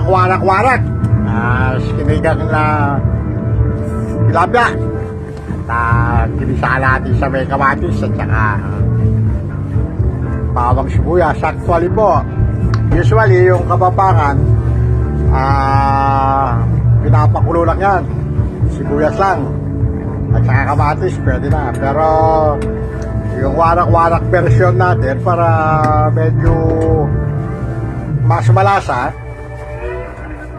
warak-warak. Sinigang na tilapia. At ginisa natin sa may kamatis at saka bawang sibuyas. Actually po, usually yung kababangan, pinapakulo lang yan. Sibuyas lang. At saka kamatis, pwede na. Pero yung warak-warak version natin para medyo mas malasa,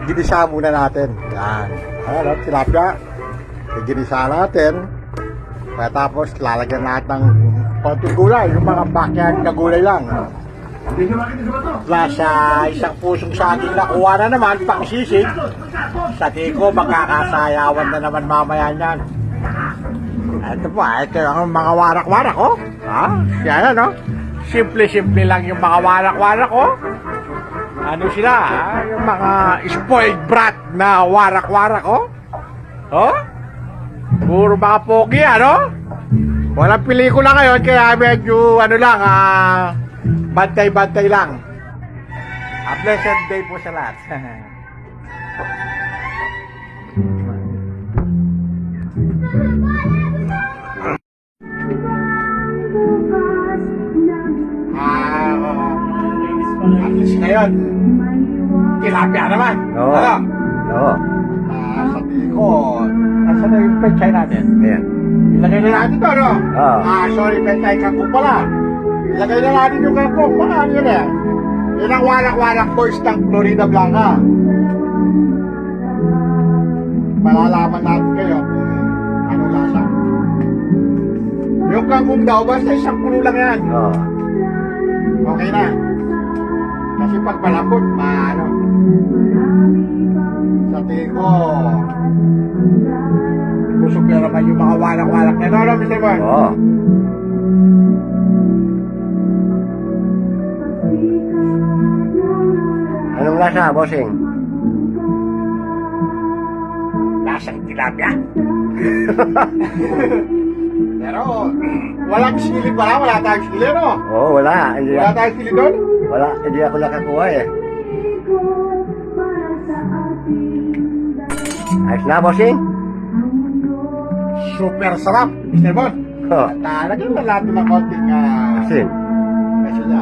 ginisa muna natin. Yan. Ayan, tilapia. Ginisa natin. Tapos lalagyan natin ng konting gulay. Yung mga backyard na gulay lang. Plus isang pusong saging na kuha na naman, pang sisig. Sa tiko, magkakasayawan na naman mamaya niyan. Ito po, ito ang mga warak-warak, oh. Yan, no? Simple-simple lang yung mga warak-warak, oh. Ano sila, yung mga spoiled brat na warak-warak, oh. Oh? Puro mga pogi, ano? Walang pelikula ngayon, kaya medyo, ano lang, bantay-bantay lang. A pleasant day po sa lahat. At least ngayon, tilapia naman. Oo. Ano? Oo. Sabi ko, nasa na yung penchay natin? Ayan. Ilagay na natin ito, no? Oo. Sorry, penchay kangkong pala. Ilagay na natin yung kangkong. Baka ano yun eh? Yun ang warak-warak boys ng Florida Blanca. Malalaman natin kayo kung ano lasa. Yung kangkong daw, basta isang kulo lang yan. Oo. Okay na. Kasi pag malambot, ano, sa tingin ko, busog na naman yung mga warak-warak na. No, Mr. Boy? Oo. Anong lasa, bossing? Lasang tilapia. Pero, walang sili pala, wala tayong sili, no? Oo, wala. Wala tayong sili doon? Wala. Hindi ako nakakuha eh. Ayos na, bossing? Super sarap, Mr. Bon. Oo. At lagyan na natin ng konting, Asin. kasi na,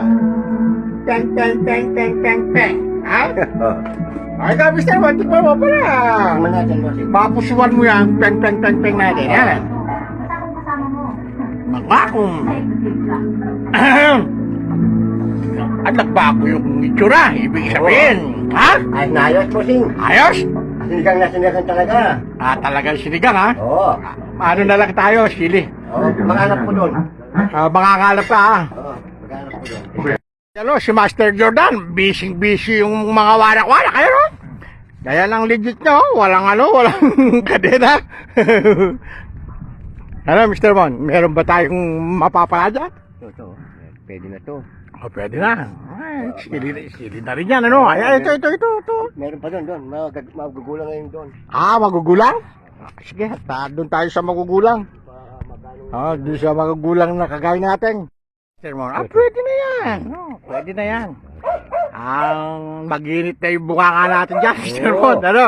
peng, peng, peng, peng, peng, peng. Ha? Oo. Ay ka, Mr. Bon, tikman mo pala. Tingnan natin, bossing. Papusuan mo yan, peng, peng, peng, peng natin, yan. Magbakom. At nagbago yung itsura, ibig sabihin. Ha? Ayos na ayos, bossing. Ayos? Sinigang na sinigang talaga. Talagang sinigang, ha? Oo. Ano na lang tayo, sili. Oo. Mag-anak ko doon. Mangangalap ka, ha? Oo. Mag-anak ko doon. Ano, si Master Jordan, busy yung mga warak-warak, kayo, no? Kaya lang legit nyo, walang kadena. Ano, Mr. Bon, meron ba tayong mapapala dyan? Ito. Pwede na to. Pwede na. Ay, sili na rin yan, ano? Ay, ito. Meron pa doon. Magugulang ngayon doon. Magugulang? Sige, doon tayo sa magugulang. Doon sa magugulang na kagaya natin. Mr. Mon, pwede na yan. Pwede na yan. Ang mag-init na yung bukaka natin dyan, Mr. Mon, ano?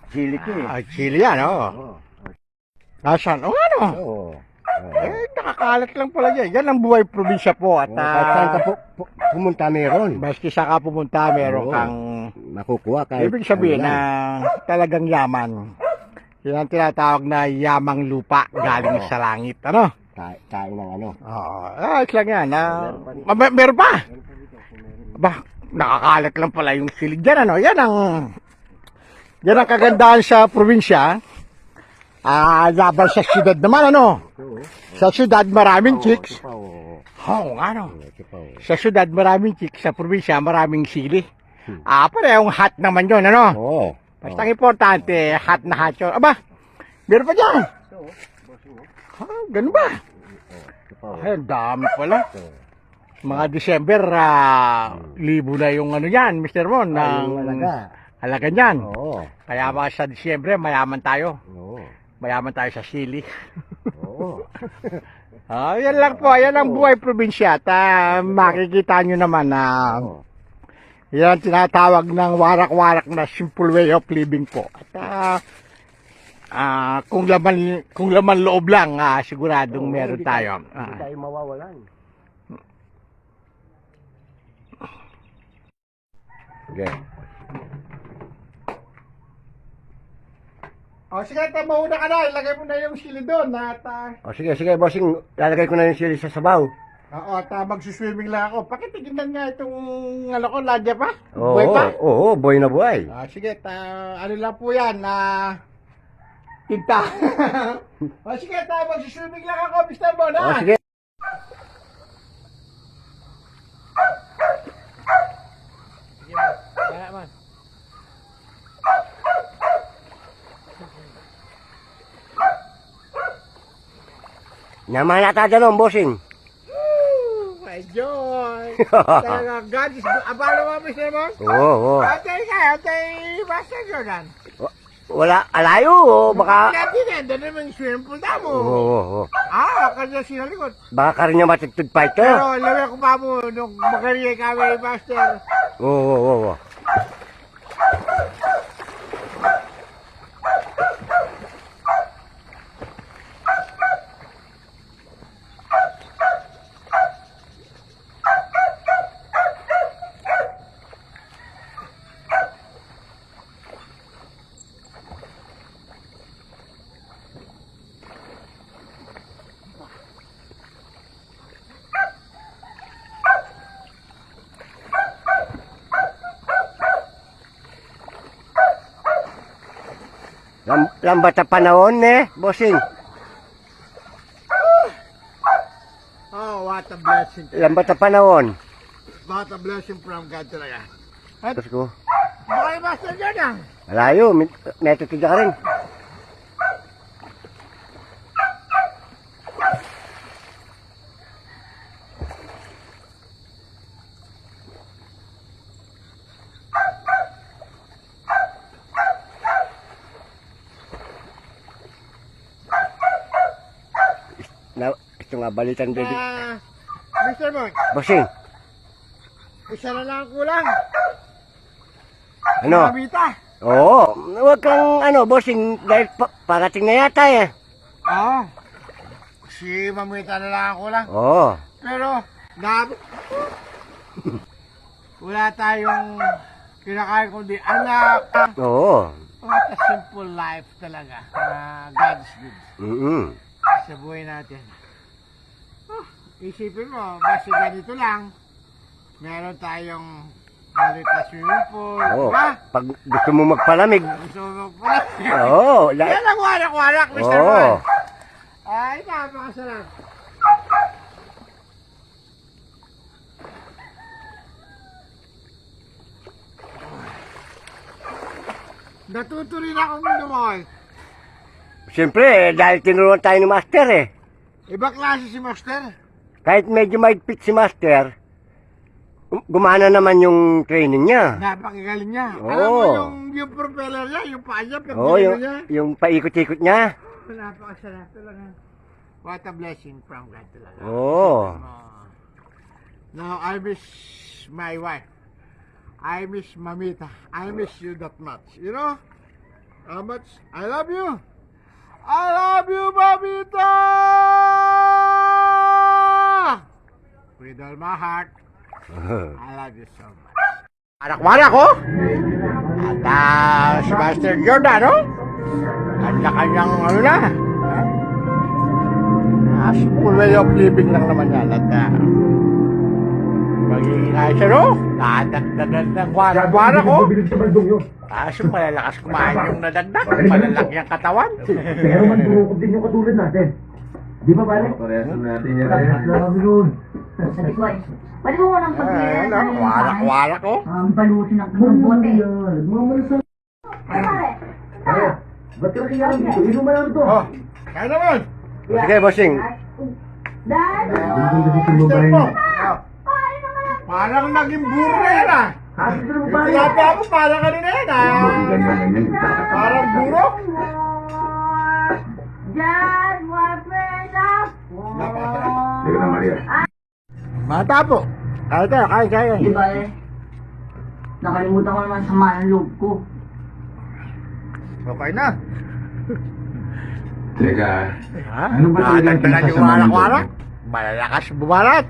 Chili ko eh. Chili yan, oh. Nasaan? Ano? Oo. Nakakalat lang pala yan. Yan ang buhay probinsya po. At Kahit saan ka pumunta meron. maski sa ka pumunta, meron Oo. kang Makukuha kahit. ibig sabihin ano na lang. talagang yaman. Yan ang tinatawag na yamang lupa galing sa langit. Ano? Kain ng ano. Oo. Ayos lang yan. Meron pa? Ba, nakakalat lang pala yung silig dyan. Ano? Yan ang kagandahan sa probinsya. Laban sa syudad naman, ano? Sa syudad maraming chicks. Oo, ano? Sa syudad maraming chicks, sa probinsya maraming sili. Parehong hot naman yun, ano? Oo. Basta ang importante, hot na hot yun. Aba, meron pa dyan. Ganun ba? Ay, ang dami pala. Mga December, libo na yung ano yan, Mr. Mon. Halaga niyan. Oo. Kaya ba sa Disyembre, mayaman tayo. Oo. Mayaman tayo sa sili. Oo. Yan lang po. Yan ang buhay probinsya. At makikita nyo naman na Yan ang tinatawag ng warak-warak na simple way of living po. At kung laman loob lang, siguradong meron tayo. Hindi tayo mawawalan. Okay. Sige, mauna ka na. Ilagay mo na yung sili doon. Sige, bossing. Lalagay ko na yung sili sa sabaw. Oo, at magsuswimming lang ako. Pakitignan nga itong lagya pa. Oo, Buhay pa. oo, buhay na buhay. Sige, ano lang po yan, tinta. Sige, magsuswimming lang ako, Mr. Bon, ha? Sige. Sige, man. Kaya, man. Naman nata dyan, bossing. My joy! Talaga, God is good. Abalo mo, Mr. Bon? Oo. Atay, Master Jordan. Wala, alayo, baka... Natin yan, doon naman yung swimming pool tamo. Oo. Kasi sinalikot. Baka ka rin niya matitid pa ito. Pero, lawin ko pa mo, nung makariyay kami, Master. Oo. Lambat sa panahon, bossing. Oh, what a blessing. Lambat sa panahon. What a blessing from God talaga. Tapos ko, Okay, Master Jordan. alayo, may tutid ka rin. Ito nga balitan baby. Mr. Bon, Bossing, isa na lang ang kulang. ano? Mamita. Oo, huwag kang bossing, dahil parating na yata Oo. Si Mamita na lang ang kulang. Oo. Pero, wala tayong kinakain kundi anak. Oo. What a simple life talaga. God is good sa buhay natin. Isipin mo, basta ganito lang, meron tayong maliit na swimming pool, Oo. diba? Pag gusto mo magpalamig. Gusto mo pala. Oo. Yan ang warak-warak, Mr. Oo. Bon. Ay, napakasarap. Natuto rin akong lumakay. Siyempre, dahil tinuruan tayo ni Master Ibang klase si Master. Kahit medyo mahigpit si Master, gumana naman yung training niya. Napakagaling niya. Oo. Alam mo yung propeller niya, yung paa niya, Oo, pagpilino niya. yung paikot-ikot niya. Napakasarap talaga. What a blessing from God talaga. Oo. Now, I miss my wife. I miss Mamita. I miss you that much. You know? How much? I love you. I love you, Mamita! With all my heart. I love you so much. Anak-anak ko. At si Master Jordan, no? Kanya-kanyang simple way of living lang naman yan. At magiging ayos, no? Nadagdagan ng warak-warak ko. Kaso malalakas kumain yung nadagdag. Malalaki ang katawan. Pero magturukod din yung katulad natin. Di ba, pare? Parehasan natin yan. Salamat yun. Pwede mo nang pagbilan Warak-warak ko. balusin ng bote. Mamalasa. Pare, Kaya, ba't ka nakiyaran dito? Inuman lang ito. Oh, kaya naman. Sige, bossing. Dad! Mister po. Parang naging burro na yan, ah. Kasi ito naman pare. Tinapa ako parang kanina yan, ah. Ganyan. Parang burro. Dad, my friend up! Sige na, Maria. Mata po. Kaya tayo, kaya. Di ba eh? Nakalimutan ko naman sama ng loob ko. Okay na. Teka, Ha? Ano ba talagang Natagdagan yung pinakasama ng warak-warak? Malalakas bumalat.